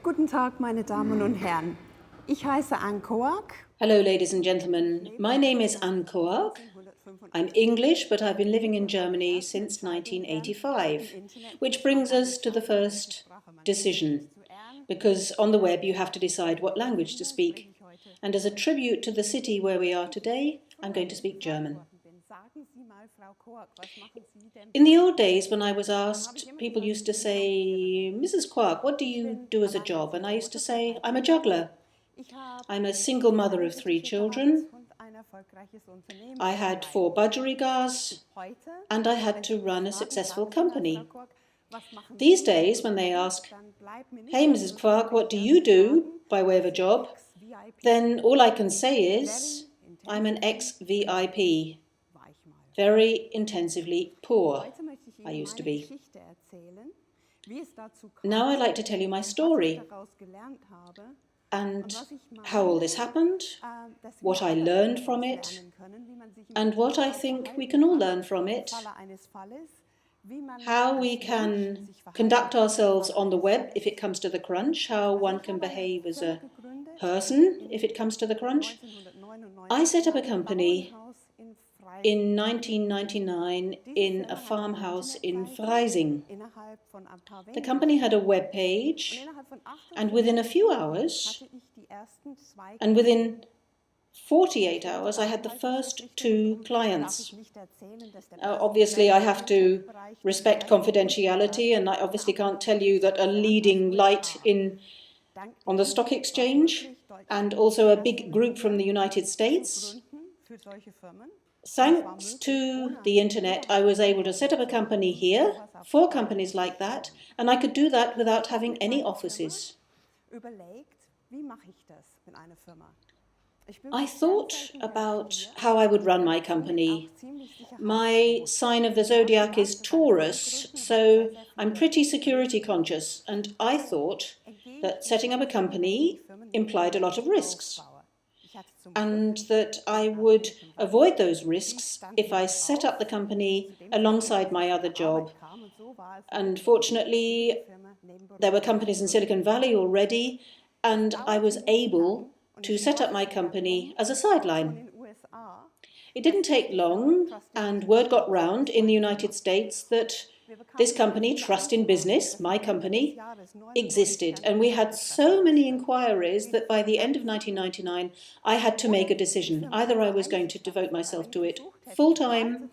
Guten Tag, meine Damen und Herren. Ich heiße Koark. Hello, ladies and gentlemen. My name is Koark. I'm English, but I've been living in Germany since 1985, which brings us to the first decision, because on the web you have to decide what language to speak. And as a tribute to the city where we are today, I'm going to speak German. In the old days, when I was asked, people used to say, Mrs. Koark, what do you do as a job? And I used to say, I'm a juggler. I'm a single mother of 3 children. I had 4 budgerigars, and I had to run a successful company. These days, when they ask, hey, Mrs. Koark, what do you do by way of a job? Then all I can say is, I'm an ex-VIP. Very intensively poor, I used to be. Now I'd like to tell you my story and how all this happened, what I learned from it, and what I think we can all learn from it, how we can conduct ourselves on the web if it comes to the crunch, how one can behave as a person if it comes to the crunch. I set up a company in 1999 in a farmhouse in Freising. The company had a web page, and within a few hours, and within 48 hours, I had the first 2 clients. Obviously, I have to respect confidentiality, and I obviously can't tell you that a leading light on the stock exchange, and also a big group from the United States. Thanks to the internet, I was able to set up a company here, 4 companies like that, and I could do that without having any offices. I thought about how I would run my company. My sign of the zodiac is Taurus, so I'm pretty security conscious, and I thought that setting up a company implied a lot of risks, and that I would avoid those risks if I set up the company alongside my other job. And fortunately, there were companies in Silicon Valley already, and I was able to set up my company as a sideline. It didn't take long, and word got round in the United States that this company, Trust in Business, my company, existed. And we had so many inquiries that by the end of 1999, I had to make a decision. Either I was going to devote myself to it full-time,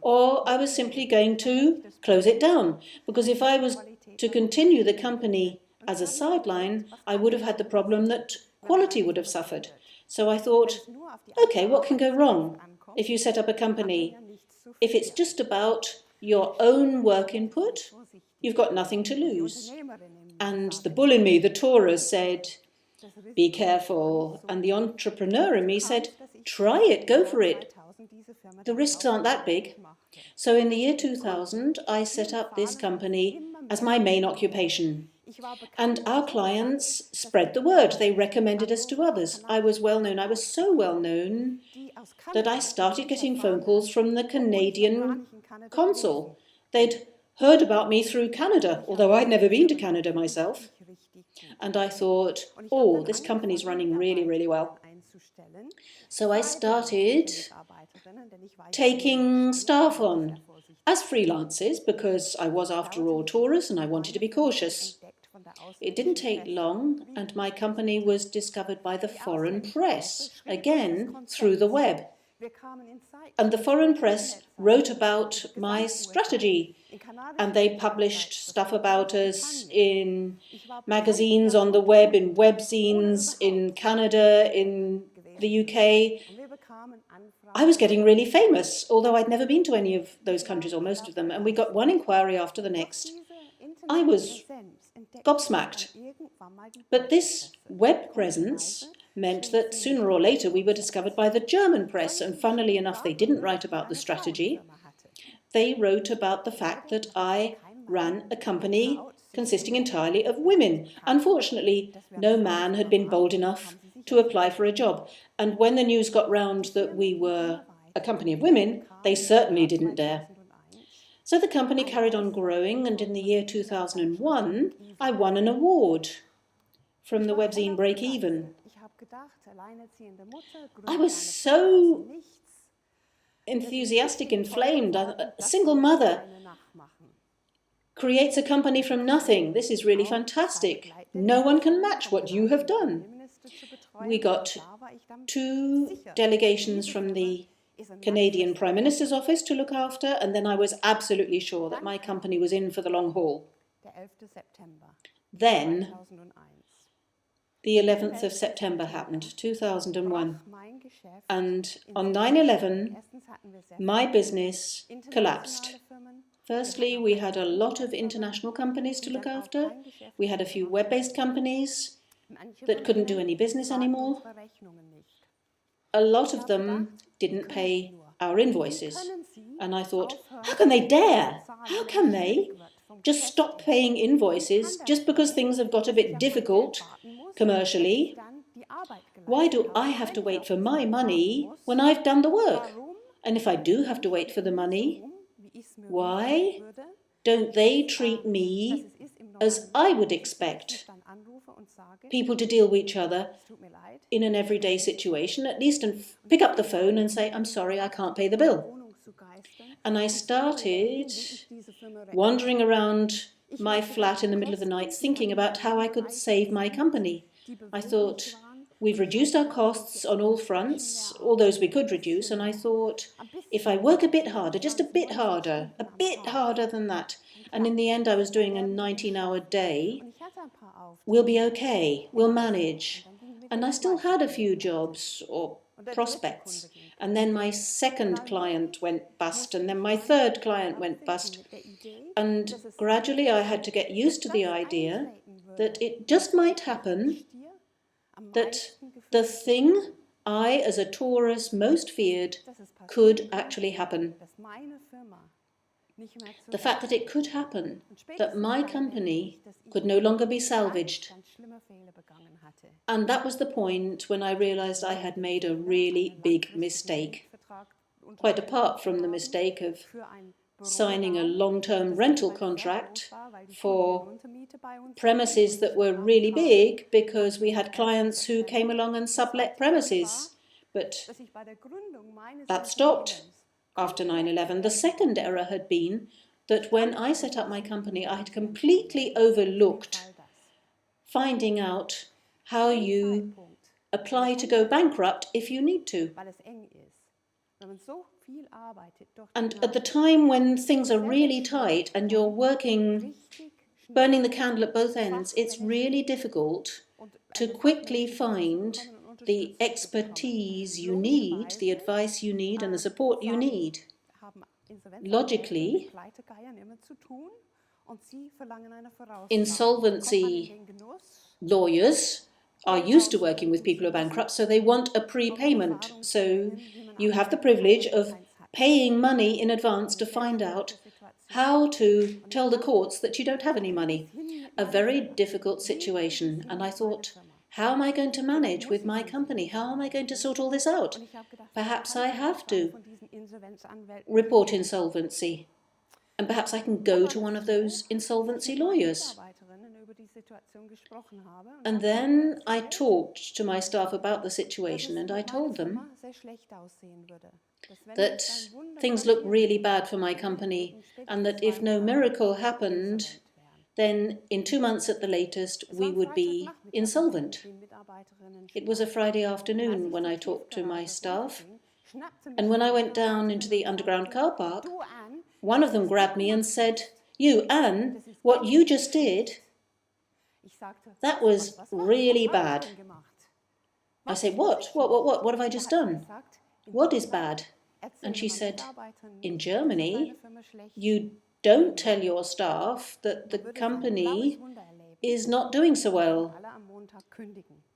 or I was simply going to close it down. Because if I was to continue the company as a sideline, I would have had the problem that quality would have suffered. So I thought, okay, what can go wrong if you set up a company? If it's just about your own work input, you've got nothing to lose. And the bull in me, the Taurus, said, be careful. And the entrepreneur in me said, try it, go for it. The risks aren't that big. So in the year 2000, I set up this company as my main occupation. And our clients spread the word. They recommended us to others. I was well known. I was so well known that I started getting phone calls from the Canadian consul. They'd heard about me through Canada, although I'd never been to Canada myself. And I thought, oh, this company's running really, really well. So I started taking staff on as freelancers because I was, after all, Taurus and I wanted to be cautious. It didn't take long, and my company was discovered by the foreign press, again through the web. And the foreign press wrote about my strategy, and they published stuff about us in magazines on the web, in webzines, in Canada, in the UK. I was getting really famous, although I'd never been to any of those countries, or most of them, and we got one inquiry after the next. I was gobsmacked. But this web presence meant that sooner or later we were discovered by the German press, and funnily enough, they didn't write about the strategy. They wrote about the fact that I ran a company consisting entirely of women. Unfortunately, no man had been bold enough to apply for a job. And when the news got round that we were a company of women, they certainly didn't dare. So the company carried on growing, and in the year 2001, I won an award. from the webzine Break Even. I was so enthusiastic, inflamed. A single mother creates a company from nothing. This is really fantastic. No one can match what you have done. We got 2 delegations from the Canadian Prime Minister's office to look after, and then I was absolutely sure that my company was in for the long haul. Then the 11th of September happened, 2001, and on 9/11 my business collapsed. Firstly, we had a lot of international companies to look after. We had a few web-based companies that couldn't do any business anymore. A lot of them didn't pay our invoices. And I thought, how can they dare? How can they just stop paying invoices just because things have got a bit difficult commercially? Why do I have to wait for my money when I've done the work? And if I do have to wait for the money, why don't they treat me as I would expect people to deal with each other in an everyday situation, at least, and pick up the phone and say, I'm sorry, I can't pay the bill. And I started wandering around my flat in the middle of the night thinking about how I could save my company. I thought, we've reduced our costs on all fronts, all those we could reduce, and I thought, if I work a bit harder, just a bit harder than that, and in the end I was doing a 19-hour day, we'll be okay, we'll manage. And I still had a few jobs or prospects. And then my second client went bust, and then my third client went bust. And gradually I had to get used to the idea that it just might happen that the thing I, as a Taurus, most feared could actually happen. The fact that it could happen, that my company could no longer be salvaged. And that was the point when I realized I had made a really big mistake. Quite apart from the mistake of signing a long-term rental contract for premises that were really big because we had clients who came along and sublet premises. But that stopped after 9/11. The second error had been that when I set up my company, I had completely overlooked finding out how you apply to go bankrupt if you need to. And at the time when things are really tight and you're working, burning the candle at both ends, it's really difficult to quickly find the expertise you need, the advice you need, and the support you need. Logically, insolvency lawyers are used to working with people who are bankrupt, so they want a prepayment. So you have the privilege of paying money in advance to find out how to tell the courts that you don't have any money. A very difficult situation. And I thought, how am I going to manage with my company? How am I going to sort all this out? Perhaps I have to report insolvency. And perhaps I can go to one of those insolvency lawyers. And then I talked to my staff about the situation, and I told them that things looked really bad for my company, and that if no miracle happened, then in 2 months at the latest, we would be insolvent. It was a Friday afternoon when I talked to my staff, and when I went down into the underground car park, one of them grabbed me and said, "You, Anne, what you just did, that was really bad." I said, What have I just done? What is bad? And she said, in Germany, you don't tell your staff that the company is not doing so well.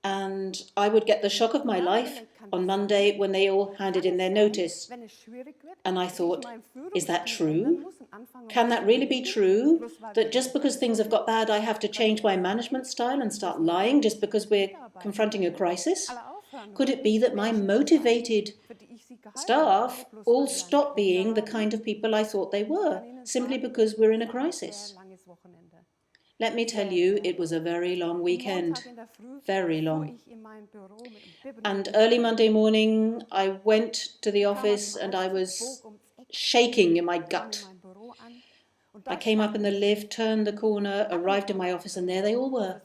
And I would get the shock of my life on Monday when they all handed in their notice. And I thought, is that true? Can that really be true? That just because things have got bad, I have to change my management style and start lying just because we're confronting a crisis? Could it be that my motivated staff all stop being the kind of people I thought they were, simply because we're in a crisis? Let me tell you, it was a very long weekend, very long. And early Monday morning, I went to the office and I was shaking in my gut. I came up in the lift, turned the corner, arrived in my office, and there they all were.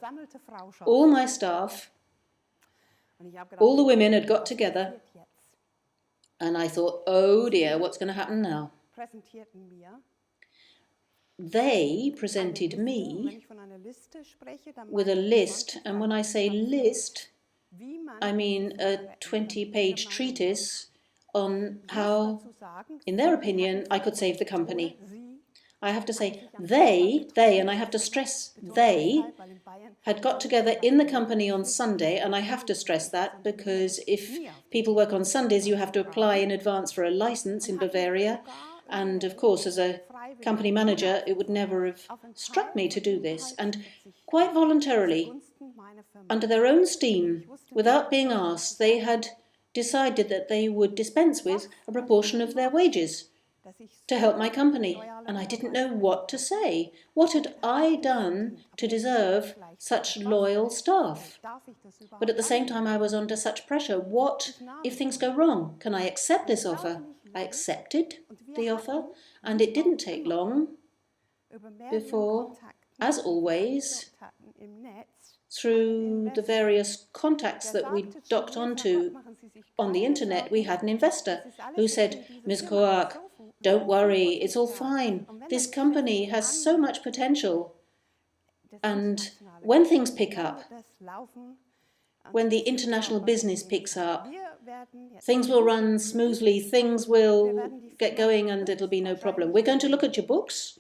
All my staff, all the women had got together, and I thought, oh dear, what's going to happen now? They presented me with a list, and when I say list, I mean a 20-page treatise on how, in their opinion, I could save the company. I have to say they, and I have to stress they, had got together in the company on Sunday, and I have to stress that because if people work on Sundays, you have to apply in advance for a license in Bavaria. And of course, as a company manager, it would never have struck me to do this. And quite voluntarily, under their own steam, without being asked, they had decided that they would dispense with a proportion of their wages to help my company. And I didn't know what to say. What had I done to deserve such loyal staff? But at the same time, I was under such pressure. What if things go wrong? Can I accept this offer? I accepted the offer, and it didn't take long before, as always, through the various contacts that we docked onto on the internet, we had an investor who said, Ms. Koark, don't worry, it's all fine. This company has so much potential. And when things pick up, when the international business picks up, things will run smoothly, things will get going, and it'll be no problem. We're going to look at your books,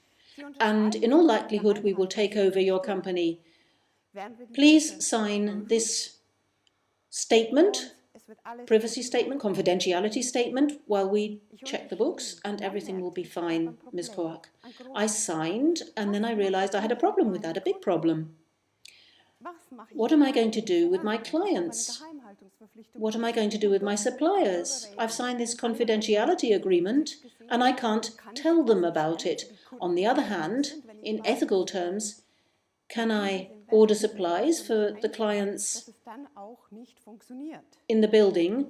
and in all likelihood, we will take over your company. Please sign this statement, privacy statement, confidentiality statement, while we check the books, and everything will be fine, Ms. Koark. I signed, and then I realized I had a problem with that, a big problem. What am I going to do with my clients? What am I going to do with my suppliers? I've signed this confidentiality agreement, and I can't tell them about it. On the other hand, in ethical terms, can I order supplies for the clients in the building?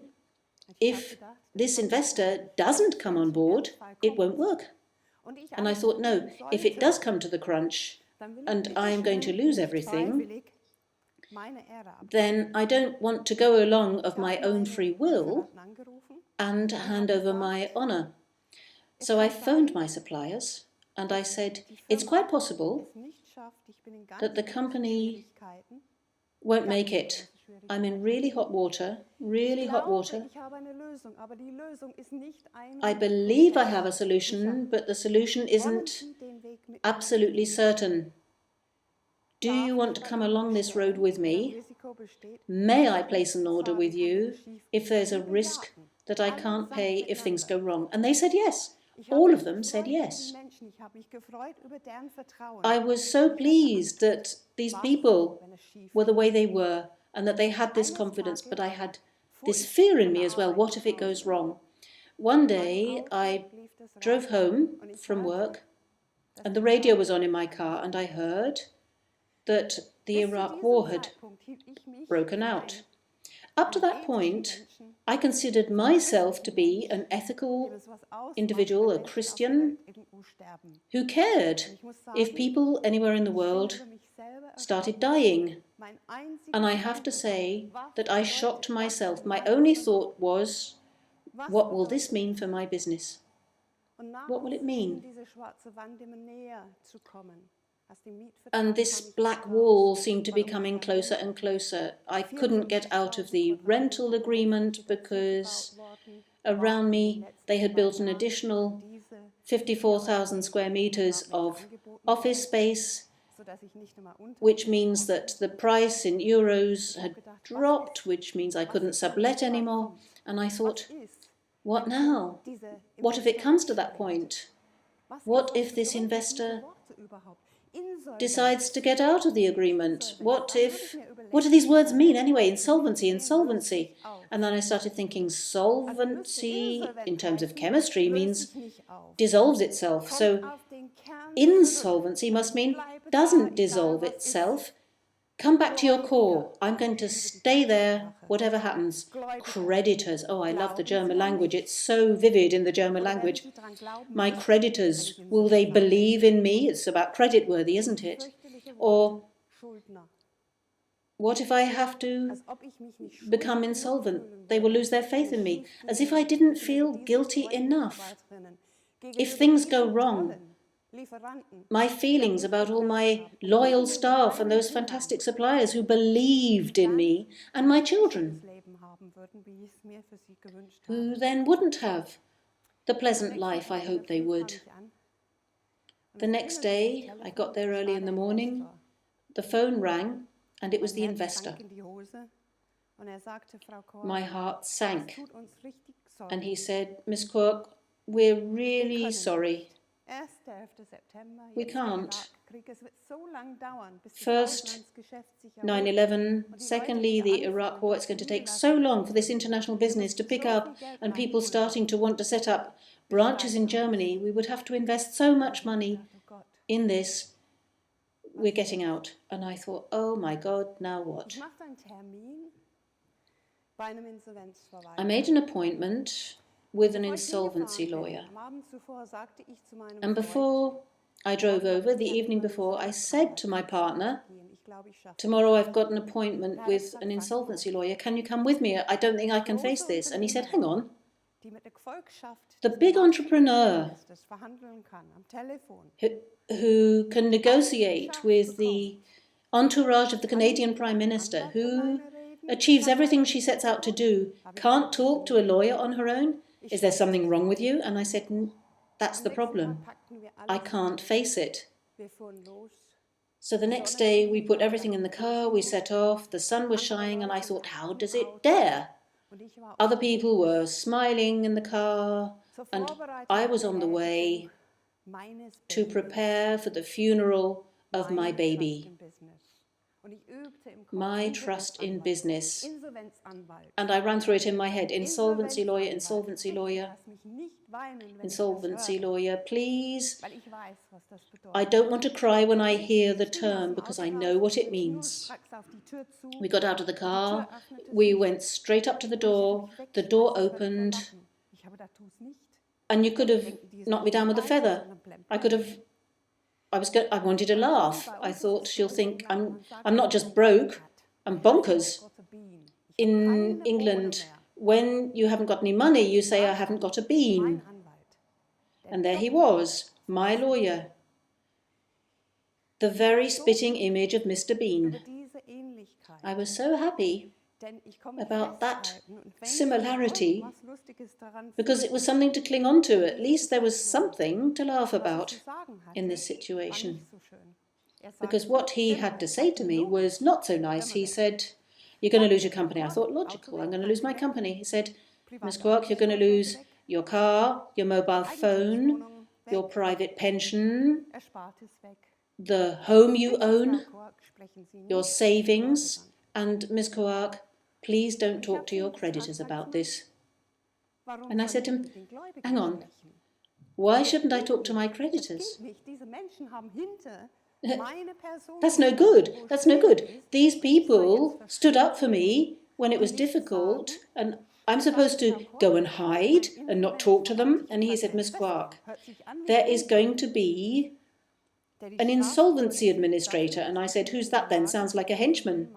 If this investor doesn't come on board, it won't work. And I thought, no, if it does come to the crunch and I am going to lose everything, then I don't want to go along of my own free will and hand over my honour. So I phoned my suppliers and I said, it's quite possible that the company won't make it. I'm in really hot water, really hot water. I believe I have a solution, but the solution isn't absolutely certain. Do you want to come along this road with me? May I place an order with you if there's a risk that I can't pay if things go wrong? And they said yes. All of them said yes. I was so pleased that these people were the way they were and that they had this confidence, but I had this fear in me as well. What if it goes wrong? One day I drove home from work and the radio was on in my car, and I heard that the Iraq war had broken out. Up to that point, I considered myself to be an ethical individual, a Christian, who cared if people anywhere in the world started dying. And I have to say that I shocked myself. My only thought was, what will this mean for my business? What will it mean? And this black wall seemed to be coming closer and closer. I couldn't get out of the rental agreement because around me they had built an additional 54,000 square meters of office space, which means that the price in euros had dropped, which means I couldn't sublet anymore. And I thought, what now? What if it comes to that point? What if this investor decides to get out of the agreement? What do these words mean anyway? Insolvency, insolvency. And then I started thinking solvency in terms of chemistry means dissolves itself. So insolvency must mean doesn't dissolve itself. Come back to your core. I'm going to stay there, whatever happens. Creditors. Oh, I love the German language. It's so vivid in the German language. My creditors, will they believe in me? It's about creditworthy, isn't it? Or what if I have to become insolvent? They will lose their faith in me, as if I didn't feel guilty enough. If things go wrong, my feelings about all my loyal staff and those fantastic suppliers who believed in me, and my children, who then wouldn't have the pleasant life I hoped they would. The next day, I got there early in the morning, the phone rang, and it was the investor. My heart sank, and he said, Miss Koark, we're really sorry. We can't. First, 9/11. Secondly, the Iraq War. It's going to take so long for this international business to pick up and people starting to want to set up branches in Germany. We would have to invest so much money in this. We're getting out. And I thought, oh my God, now what? I made an appointment with an insolvency lawyer. And before I drove over, the evening before, I said to my partner, tomorrow I've got an appointment with an insolvency lawyer. Can you come with me? I don't think I can face this. And he said, hang on. The big entrepreneur who can negotiate with the entourage of the Canadian Prime Minister, who achieves everything she sets out to do, can't talk to a lawyer on her own? Is there something wrong with you? And I said, that's the problem. I can't face it. So the next day we put everything in the car, we set off, the sun was shining, and I thought, how does it dare? Other people were smiling in the car, and I was on the way to prepare for the funeral of my baby. My trust in business. And I ran through it in my head. Insolvency lawyer, insolvency lawyer, insolvency lawyer, please. I don't want to cry when I hear the term because I know what it means. We got out of the car, we went straight up to the door opened, and you could have knocked me down with a feather. I wanted to laugh. I thought she'll think I'm not just broke, I'm bonkers. In England, when you haven't got any money, you say, I haven't got a bean. And there he was, my lawyer. The very spitting image of Mr. Bean. I was so happy about that similarity because it was something to cling on to. At least there was something to laugh about in this situation. Because what he had to say to me was not so nice. He said, you're going to lose your company. I thought, logical, I'm going to lose my company. He said, Miss Koark, you're going to lose your car, your mobile phone, your private pension, the home you own, your savings, and Miss Koark, please don't talk to your creditors about this. And I said to him, hang on, why shouldn't I talk to my creditors? That's no good. That's no good. These people stood up for me when it was difficult, and I'm supposed to go and hide and not talk to them. And he said, Miss Koark, there is going to be an insolvency administrator. And I said, who's that then? Sounds like a henchman,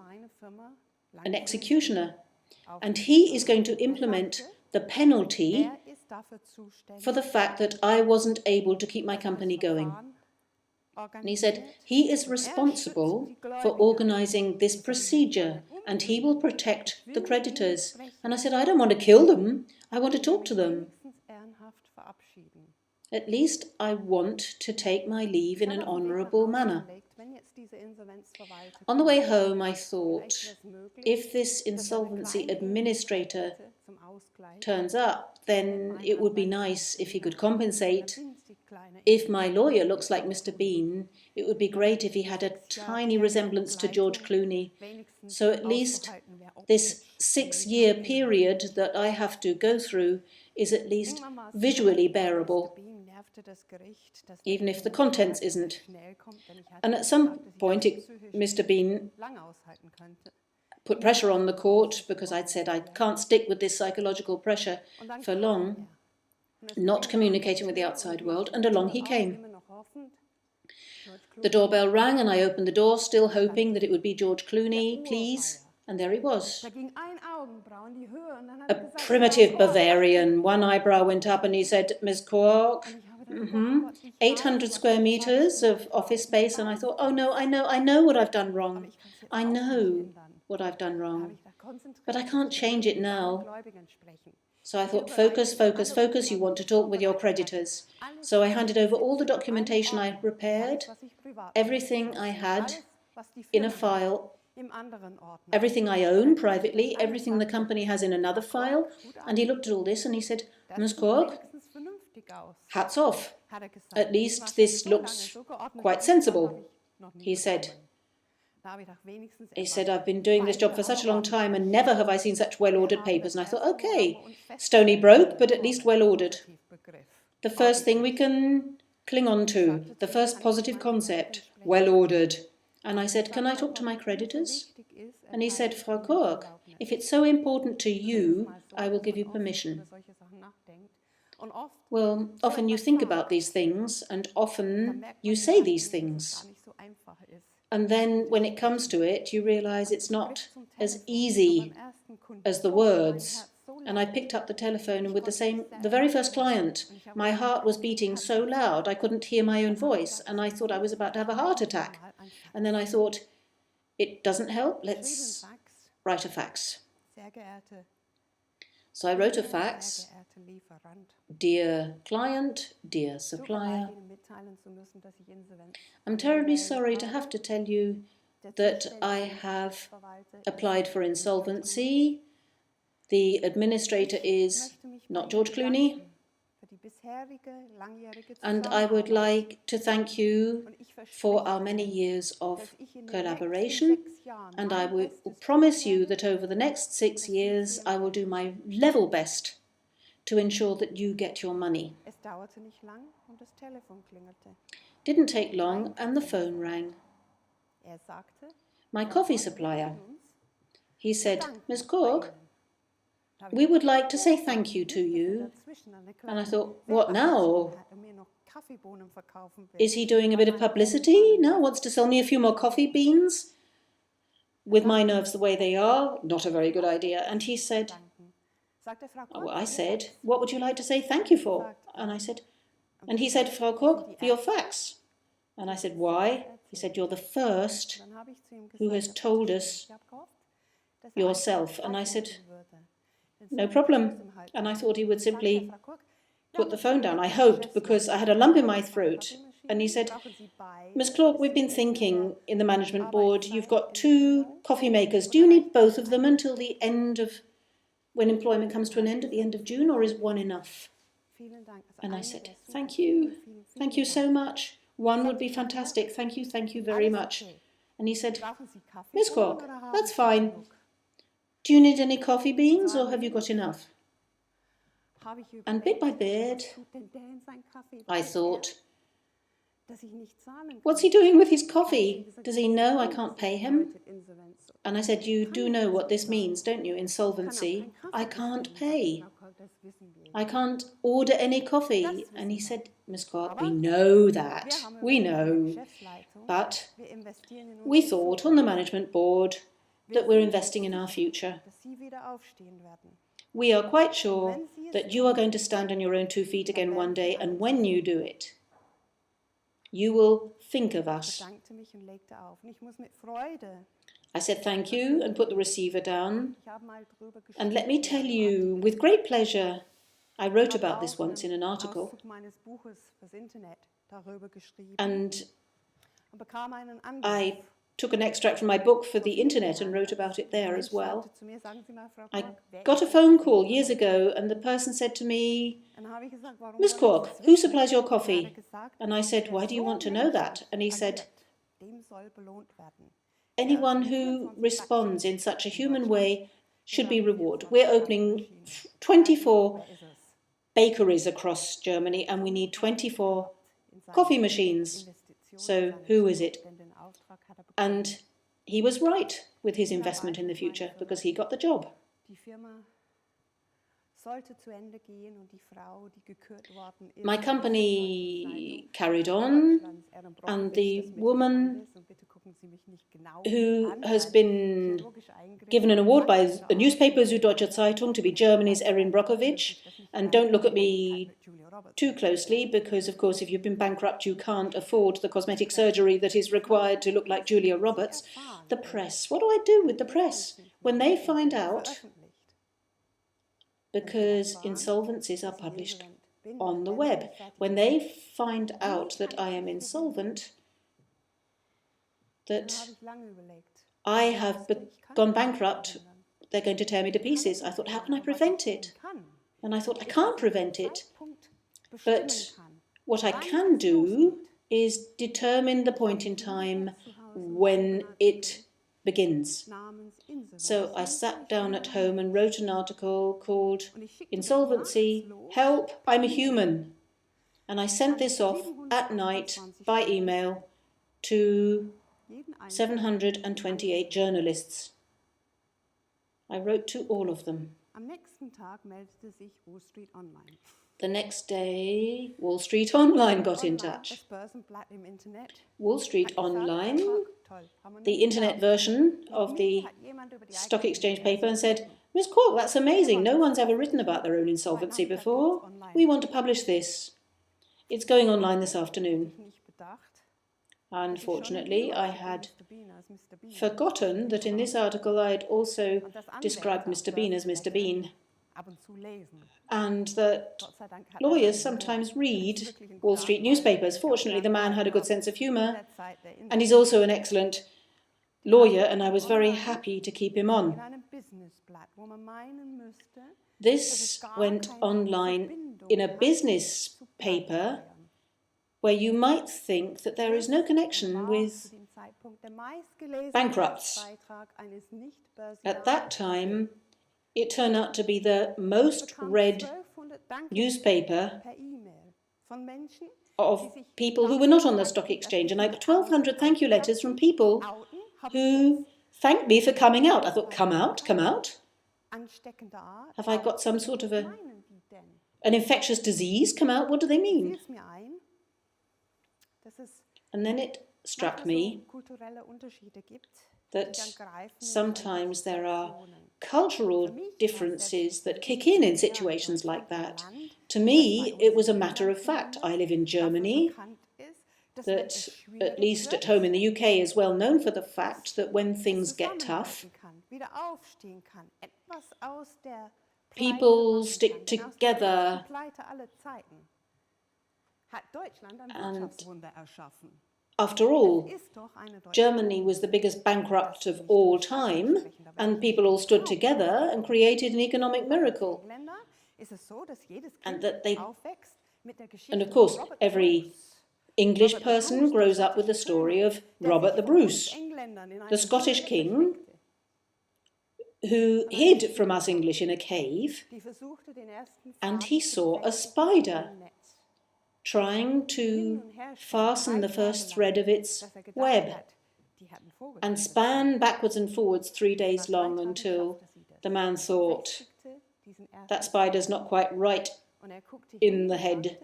an executioner. And he is going to implement the penalty for the fact that I wasn't able to keep my company going. And he said, he is responsible for organizing this procedure and he will protect the creditors. And I said, I don't want to kill them. I want to talk to them. At least I want to take my leave in an honourable manner. On the way home, I thought, if this insolvency administrator turns up, then it would be nice if he could compensate. If my lawyer looks like Mr. Bean, it would be great if he had a tiny resemblance to George Clooney. So at least this 6-year period that I have to go through is at least visually bearable. even if the contents isn't. And at some point, Mr. Bean put pressure on the court because I'd said I can't stick with this psychological pressure for long, not communicating with the outside world, and along he came. The doorbell rang and I opened the door, still hoping that it would be George Clooney, please, and there he was. A primitive Bavarian, one eyebrow went up and he said, Ms. Koark, 800 square meters of office space, and I thought, oh no, I know what I've done wrong. I know what I've done wrong, but I can't change it now. So I thought, focus, focus, focus, you want to talk with your creditors. So I handed over all the documentation I had prepared, everything I had in a file, everything I own privately, everything the company has in another file. And he looked at all this and he said, Ms. Koark, hats off. At least this looks quite sensible, he said. He said, I've been doing this job for such a long time and never have I seen such well-ordered papers. And I thought, okay, stony broke, but at least well-ordered. The first thing we can cling on to, the first positive concept, well-ordered. And I said, can I talk to my creditors? And he said, Frau Koark, if it's so important to you, I will give you permission. Well, often you think about these things, and often you say these things. And then when it comes to it, you realize it's not as easy as the words. And I picked up the telephone, and with the very first client, my heart was beating so loud I couldn't hear my own voice, and I thought I was about to have a heart attack. And then I thought, it doesn't help, let's write a fax. So I wrote a fax, dear client, dear supplier, I'm terribly sorry to have to tell you that I have applied for insolvency. The administrator is not George Clooney, and I would like to thank you for our many years of collaboration, and I will promise you that over the next 6 years I will do my level best to ensure that you get your money. Didn't take long and the phone rang. My coffee supplier. He said, Ms. Koark, we would like to say thank you to you. And I thought, what now? Is he doing a bit of publicity now? Wants to sell me a few more coffee beans? With my nerves the way they are, not a very good idea. And he said, oh, I said, what would you like to say thank you for? And he said, Frau Koark, for your fax. And I said, why? He said, you're the first who has told us yourself. And I said, no problem. And I thought he would simply put the phone down. I hoped, because I had a lump in my throat. And he said, Ms. Koark, we've been thinking in the management board, you've got 2 coffee makers. Do you need both of them until the end of, when employment comes to an end at the end of June, or is one enough? And I said, thank you so much. One would be fantastic. Thank you very much. And he said, Ms. Koark, that's fine. Do you need any coffee beans, or have you got enough? And bit by bit, I thought, what's he doing with his coffee? Does he know I can't pay him? And I said, you do know what this means, don't you? Insolvency. I can't pay. I can't order any coffee. And he said, Ms. Koark, we know that. We know. But we thought on the management board that we're investing in our future. We are quite sure that you are going to stand on your own 2 feet again one day, and when you do it, you will think of us. I said thank you and put the receiver down. And let me tell you, with great pleasure, I wrote about this once in an article. And I took an extract from my book for the internet and wrote about it there as well. I got a phone call years ago, and the person said to me, Ms. Koark, who supplies your coffee? And I said, why do you want to know that? And he said, anyone who responds in such a human way should be rewarded. We're opening 24 bakeries across Germany and we need 24 coffee machines. So who is it? And he was right with his investment in the future because he got the job. My company carried on, and the woman who has been given an award by a newspaper, Süddeutsche Zeitung, to be Germany's Erin Brockovich. And don't look at me too closely because, of course, if you've been bankrupt, you can't afford the cosmetic surgery that is required to look like Julia Roberts. The press. What do I do with the press? When they find out, because insolvencies are published on the web, when they find out that I am insolvent, that I have gone bankrupt, they're going to tear me to pieces. I thought, how can I prevent it? And I thought, I can't prevent it. But what I can do is determine the point in time when it begins. So I sat down at home and wrote an article called Insolvency, Help, I'm a Human. And I sent this off at night by email to 728 journalists. I wrote to all of them. The next day, Wall Street Online got in touch. Wall Street Online, the internet version of the stock exchange paper, and said, Ms. Koark, that's amazing. No one's ever written about their own insolvency before. We want to publish this. It's going online this afternoon. Unfortunately, I had forgotten that in this article I'd also described Mr. Bean as Mr. Bean, and that lawyers sometimes read Wall Street newspapers. Fortunately, the man had a good sense of humour, and he's also an excellent lawyer, and I was very happy to keep him on. This went online in a business paper where you might think that there is no connection with bankrupts. At that time, it turned out to be the most read newspaper of people who were not on the stock exchange. And I got 1,200 thank you letters from people who thanked me for coming out. I thought, come out, come out? Have I got some sort of an infectious disease come out? What do they mean? And then it struck me that sometimes there are cultural differences that kick in situations like that. To me, it was a matter of fact. I live in Germany, that at least at home in the UK is well known for the fact that when things get tough, people stick together. And after all, Germany was the biggest bankrupt of all time, and people all stood together and created an economic miracle. And of course, every English person grows up with the story of Robert the Bruce, the Scottish king who hid from us English in a cave, and he saw a spider trying to fasten the first thread of its web and span backwards and forwards 3 days long until the man thought, that spider's not quite right in the head.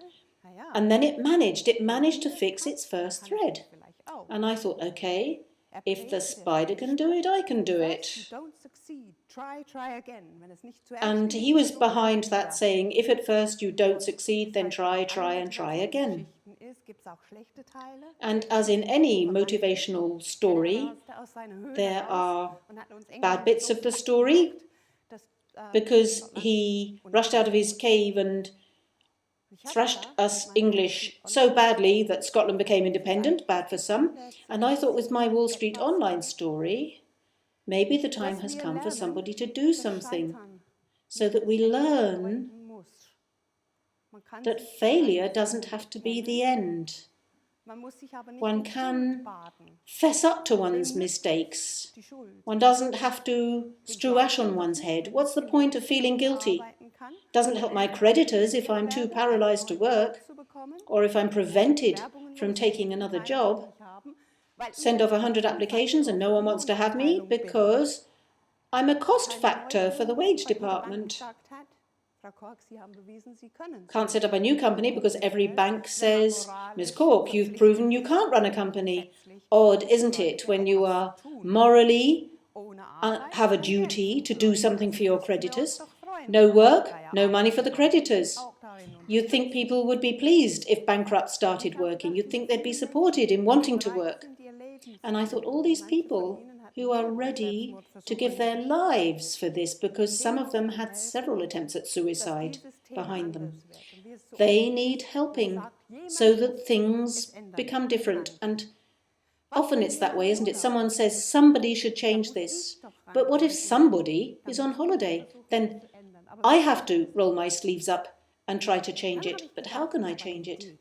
And then it managed to fix its first thread. And I thought, okay, if the spider can do it, I can do it. And he was behind that saying, if at first you don't succeed, then try and try again. And as in any motivational story, there are bad bits of the story, because he rushed out of his cave and thrashed us English so badly that Scotland became independent, bad for some. And I thought with my Wall Street Online story, maybe the time has come for somebody to do something, so that we learn that failure doesn't have to be the end. One can fess up to one's mistakes. One doesn't have to strew ash on one's head. What's the point of feeling guilty? Doesn't help my creditors if I'm too paralyzed to work, or if I'm prevented from taking another job. Send off 100 applications and no one wants to have me because I'm a cost factor for the wage department. Can't set up a new company because every bank says, Ms. Koark, you've proven you can't run a company. Odd, isn't it, when you are morally have a duty to do something for your creditors? No work, no money for the creditors. You'd think people would be pleased if bankrupts started working. You'd think they'd be supported in wanting to work. And I thought, all these people who are ready to give their lives for this, because some of them had several attempts at suicide behind them. They need helping so that things become different. And often it's that way, isn't it? Someone says somebody should change this. But what if somebody is on holiday? Then I have to roll my sleeves up and try to change it. But how can I change it?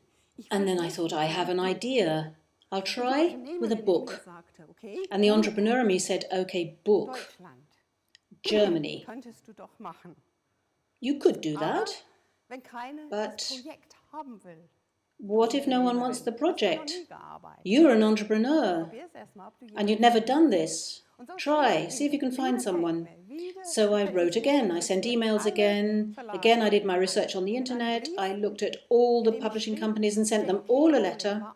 And then I thought, I have an idea. I'll try with a book. And the entrepreneur in me said, okay, book. Germany. You could do that. But what if no one wants the project? You're an entrepreneur and you've never done this. Try, see if you can find someone. So I wrote again, I sent emails again. Again, I did my research on the internet. I looked at all the publishing companies and sent them all a letter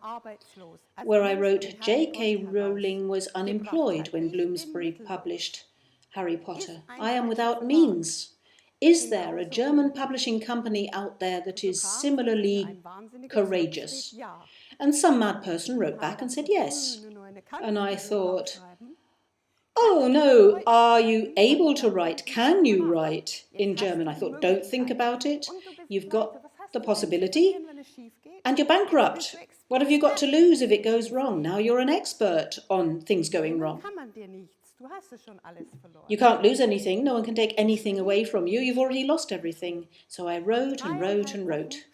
where I wrote, J.K. Rowling was unemployed when Bloomsbury published Harry Potter. I am without means. Is there a German publishing company out there that is similarly courageous? And some mad person wrote back and said yes. And I thought, oh no, are you able to write? Can you write in German? I thought, don't think about it. You've got the possibility and you're bankrupt. What have you got to lose if it goes wrong? Now you're an expert on things going wrong. You can't lose anything. No one can take anything away from you. You've already lost everything. So I wrote and wrote and wrote.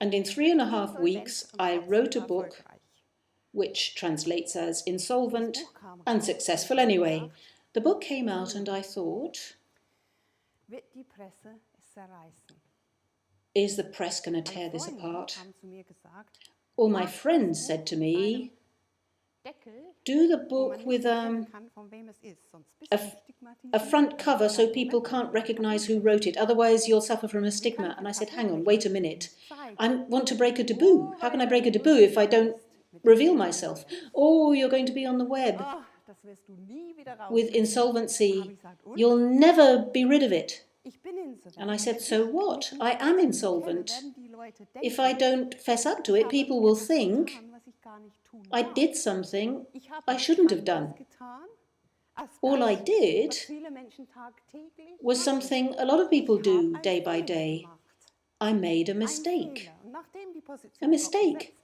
And in 3.5 weeks, I wrote a book which translates as Insolvent, unsuccessful anyway. The book came out and I thought, is the press going to tear this apart? All my friends said to me, do the book with a front cover so people can't recognize who wrote it, otherwise you'll suffer from a stigma. And I said, hang on, wait a minute. I want to break a taboo. How can I break a taboo if I don't reveal myself? Oh, you're going to be on the web with insolvency. You'll never be rid of it. And I said, so what? I am insolvent. If I don't fess up to it, people will think I did something I shouldn't have done. All I did was something a lot of people do day by day. I made a mistake. A mistake.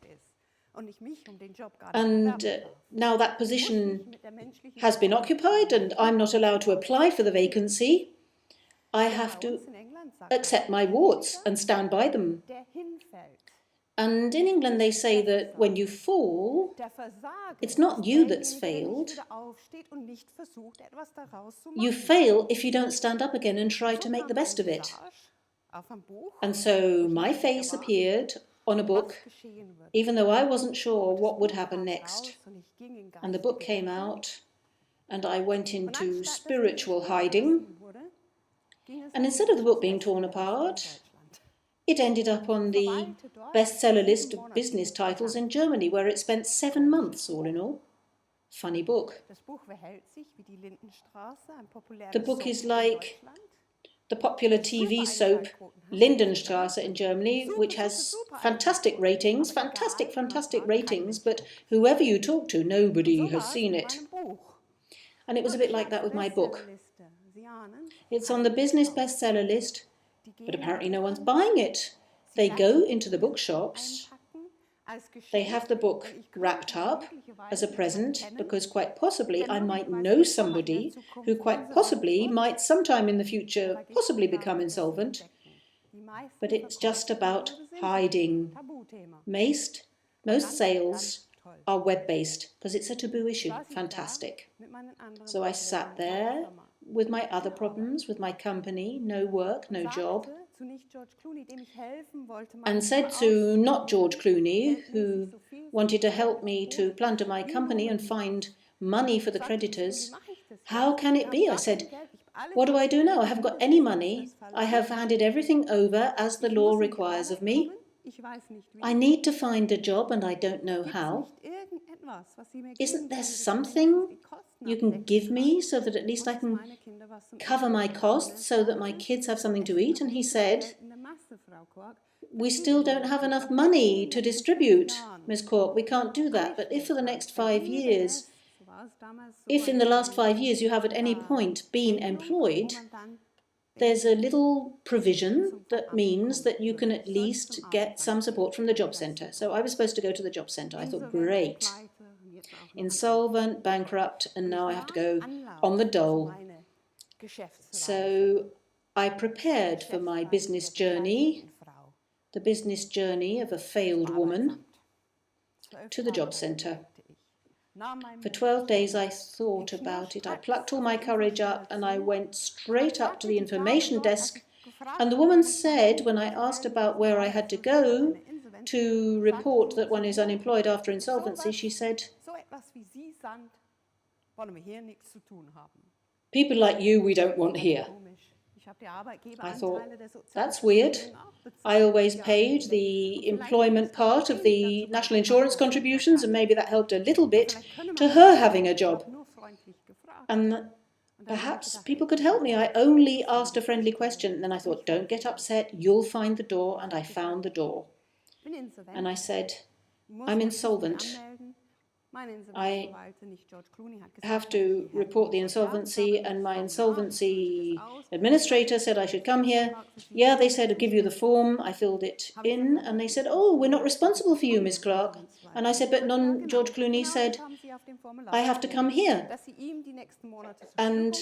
And now that position has been occupied and I'm not allowed to apply for the vacancy. I have to accept my warts and stand by them. And in England they say that when you fall, it's not you that's failed. You fail if you don't stand up again and try to make the best of it. And so my face appeared on a book, even though I wasn't sure what would happen next. And the book came out, and I went into spiritual hiding. And instead of the book being torn apart, it ended up on the bestseller list of business titles in Germany, where it spent 7 months, all in all. Funny book. The book is like the popular TV soap Lindenstrasse in Germany, which has fantastic ratings, fantastic ratings, but whoever you talk to, nobody has seen it. And it was a bit like that with my book. It's on the business bestseller list, but apparently no one's buying it. They go into the bookshops, they have the book wrapped up as a present, because quite possibly I might know somebody who quite possibly might sometime in the future possibly become insolvent. But it's just about hiding. Maced Most sales are web-based because it's a taboo issue. Fantastic. So I sat there with my other problems, with my company, no work, no job, and said to not George Clooney, who wanted to help me to plunder my company and find money for the creditors, how can it be? I said, what do I do now? I haven't got any money. I have handed everything over as the law requires of me. I need to find a job and I don't know how. Isn't there something you can give me so that at least I can cover my costs so that my kids have something to eat? And he said, we still don't have enough money to distribute, Ms. Koark. We can't do that. But if for the next 5 years, if in the last 5 years you have at any point been employed, there's a little provision that means that you can at least get some support from the job centre. So I was supposed to go to the job centre. I thought, great. Insolvent, bankrupt, and now I have to go on the dole. So I prepared for my business journey, the business journey of a failed woman, to the job centre. For 12 days I thought about it. I plucked all my courage up and I went straight up to the information desk, and the woman said, when I asked about where I had to go to report that one is unemployed after insolvency, she said, people like you we don't want here. I thought, that's weird. I always paid the employment part of the national insurance contributions, and maybe that helped a little bit to her having a job. And perhaps people could help me. I only asked a friendly question, and then I thought, don't get upset, you'll find the door, and I found the door. And I said, I'm insolvent. I have to report the insolvency, and my insolvency administrator said I should come here. Yeah, they said, I'll give you the form. I filled it in, and they said, oh, we're not responsible for you, Miss Clark. And I said, but George Clooney said, I have to come here. And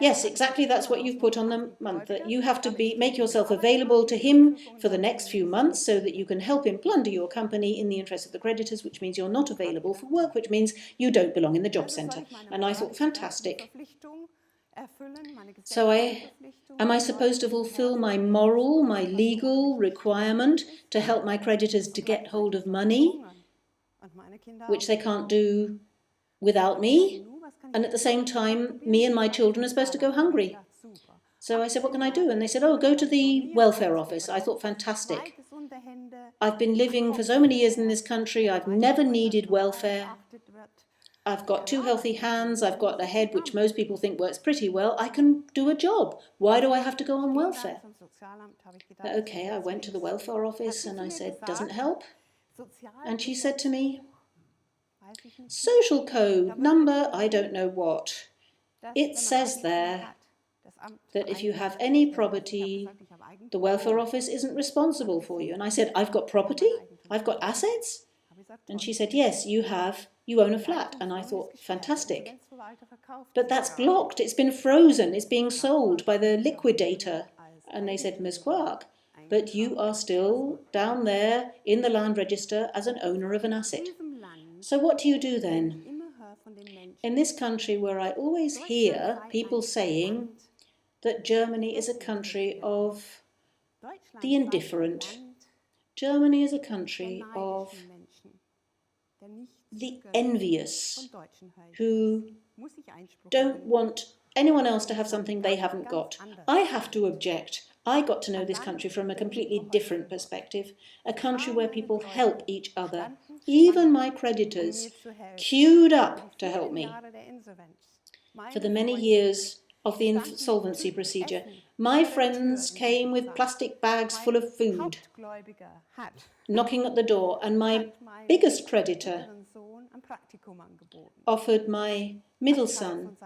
yes, exactly, that's what you've put on the month, that you have to make yourself available to him for the next few months so that you can help him plunder your company in the interest of the creditors, which means you're not available for work, which means you don't belong in the job centre. And I thought, fantastic. So am I supposed to fulfil my moral, my legal requirement to help my creditors to get hold of money, which they can't do without me? And at the same time, me and my children are supposed to go hungry. So I said, what can I do? And they said, oh, go to the welfare office. I thought, fantastic. I've been living for so many years in this country. I've never needed welfare. I've got 2 healthy hands. I've got a head which most people think works pretty well. I can do a job. Why do I have to go on welfare? Okay, I went to the welfare office and I said, doesn't help. And she said to me, social code, number, I don't know what. It says there that if you have any property, the welfare office isn't responsible for you. And I said, I've got property? I've got assets? And she said, yes, you have. You own a flat. And I thought, fantastic. But that's blocked. It's been frozen. It's being sold by the liquidator. And they said, Ms. Koark, but you are still down there in the land register as an owner of an asset. So what do you do then? In this country where I always hear people saying that Germany is a country of the indifferent, Germany is a country of the envious, who don't want anyone else to have something they haven't got. I have to object. I got to know this country from a completely different perspective, a country where people help each other. Even my creditors queued up to help me. For the many years of the insolvency procedure, my friends came with plastic bags full of food, knocking at the door, and my biggest creditor offered my middle son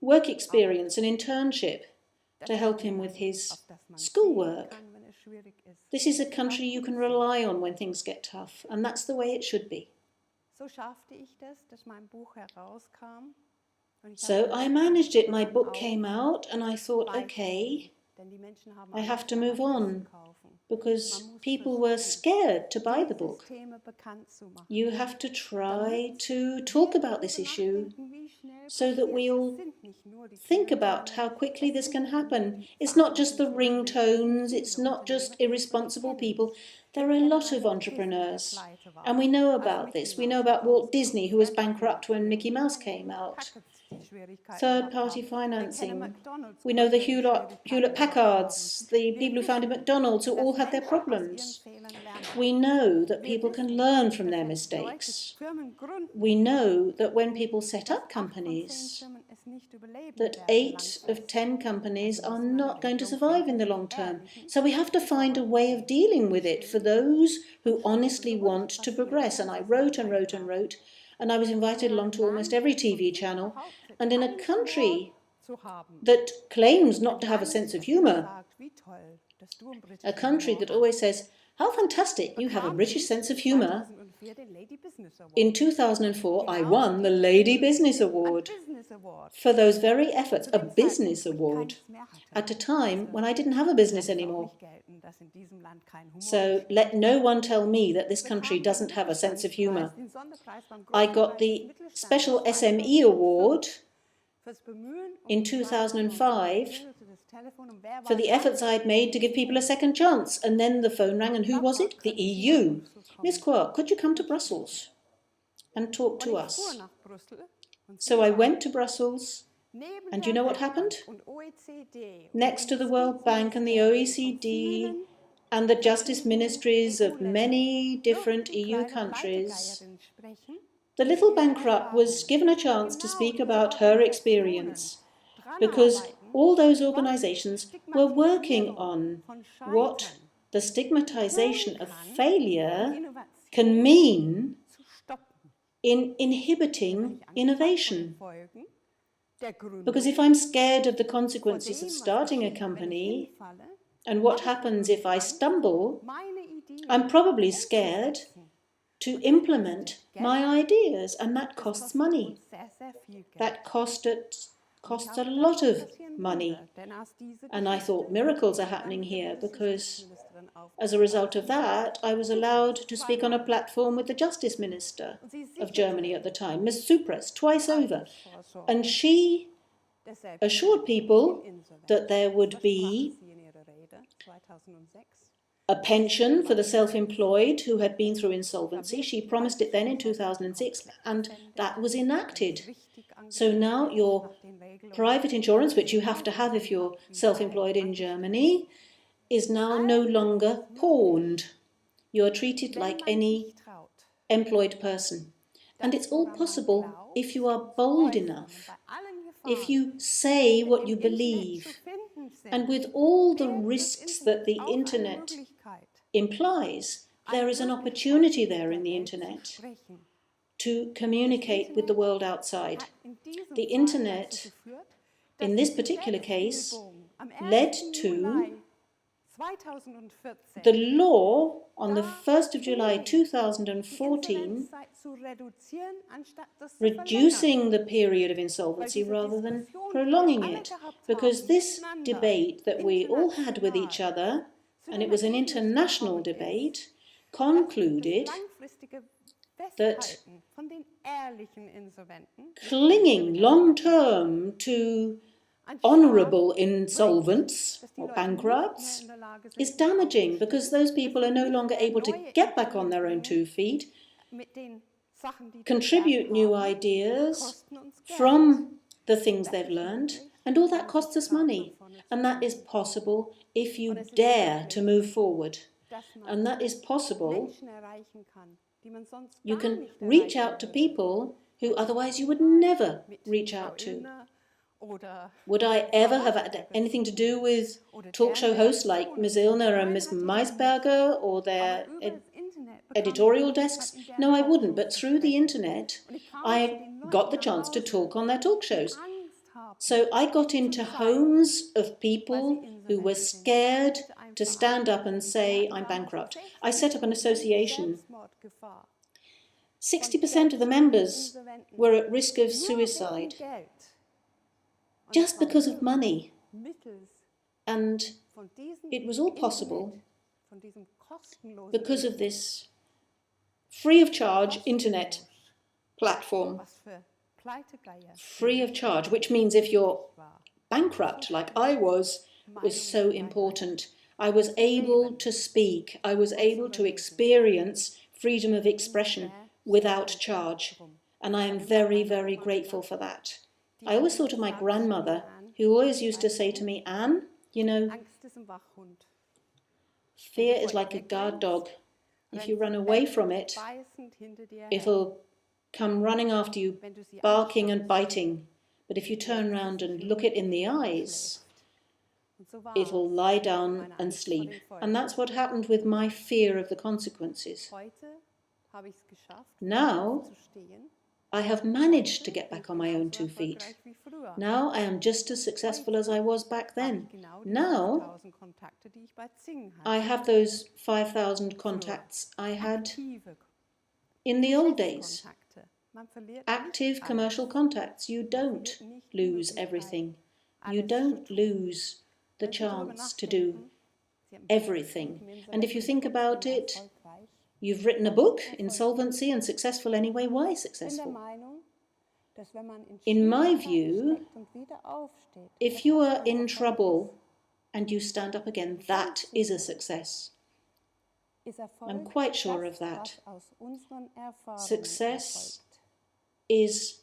work experience, an internship, to help him with his schoolwork. This is a country you can rely on when things get tough, and that's the way it should be. So I managed it. My book came out, and I thought, okay, I have to move on because people were scared to buy the book. You have to try to talk about this issue so that we all think about how quickly this can happen. It's not just the ringtones, it's not just irresponsible people. There are a lot of entrepreneurs, and we know about this. We know about Walt Disney, who was bankrupt when Mickey Mouse came out. Third-party financing. We know the Hewlett-Packards, the people who founded McDonald's, who all had their problems. We know that people can learn from their mistakes. We know that when people set up companies, that 8 of 10 companies are not going to survive in the long term. So we have to find a way of dealing with it for those who honestly want to progress. And I wrote and wrote and wrote, and I was invited along to almost every TV channel. And in a country that claims not to have a sense of humour, a country that always says, how fantastic, you have a British sense of humour. In 2004, I won the Lady Business Award for those very efforts, a business award, at a time when I didn't have a business anymore. So let no one tell me that this country doesn't have a sense of humour. I got the special SME award in 2005 for the efforts I'd made to give people a second chance. And then the phone rang, and who was it? The EU. Miss Koark, could you come to Brussels and talk to us? So I went to Brussels, and you know what happened? Next to the World Bank and the OECD and the justice ministries of many different EU countries, the little bankrupt was given a chance to speak about her experience, because all those organizations were working on what the stigmatization of failure can mean in inhibiting innovation. Because if I'm scared of the consequences of starting a company, and what happens if I stumble, I'm probably scared to implement my ideas, and that costs money. That costs a lot of money. And I thought miracles are happening here, because as a result of that, I was allowed to speak on a platform with the Justice Minister of Germany at the time, Ms. Tsipras, twice over. And she assured people that there would be a pension for the self-employed who had been through insolvency. She promised it then in 2006, and that was enacted. So now your private insurance, which you have to have if you're self-employed in Germany, is now no longer pawned. You are treated like any employed person. And it's all possible if you are bold enough, if you say what you believe. And with all the risks that the internet implies, there is an opportunity there in the internet to communicate with the world outside. The internet, in this particular case, led to the law on the 1st of July 2014 reducing the period of insolvency rather than prolonging it, because this debate that we all had with each other, and it was an international debate, concluded that clinging long-term to honourable insolvents or bankrupts is damaging, because those people are no longer able to get back on their own 2 feet, contribute new ideas from the things they've learned, and all that costs us money. And that is possible if you dare to move forward. And that is possible. You can reach out to people who otherwise you would never reach out to. Would I ever have had anything to do with talk show hosts like Ms. Illner and Ms. Maisberger or their editorial desks? No, I wouldn't. But through the internet, I got the chance to talk on their talk shows. So I got into homes of people who were scared to stand up and say, I'm bankrupt. I set up an association. 60% of the members were at risk of suicide just because of money. And it was all possible because of this free of charge internet platform. Free of charge, which means if you're bankrupt, like I was so important. I was able to speak. I was able to experience freedom of expression without charge. And I am very, very grateful for that. I always thought of my grandmother, who always used to say to me, Anne, you know, fear is like a guard dog. If you run away from it, it'll come running after you, barking and biting. But if you turn around and look it in the eyes, it'll lie down and sleep. And that's what happened with my fear of the consequences. Now, I have managed to get back on my own 2 feet. Now I am just as successful as I was back then. Now I have those 5,000 contacts I had in the old days. Active commercial contacts. You don't lose everything. You don't lose the chance to do everything. And if you think about it, you've written a book, Insolvency, and successful anyway. Why successful? In my view, if you are in trouble and you stand up again, that is a success. I'm quite sure of that. Success is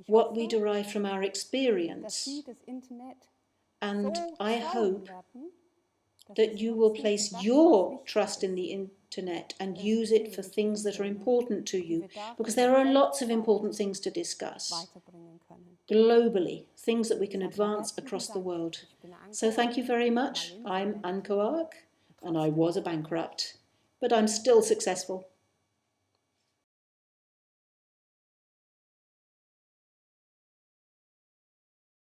what we derive from our experience. And I hope that you will place your trust in the internet and use it for things that are important to you, because there are lots of important things to discuss globally, things that we can advance across the world. So thank you very much. I'm Anne Koark, and I was a bankrupt, but I'm still successful.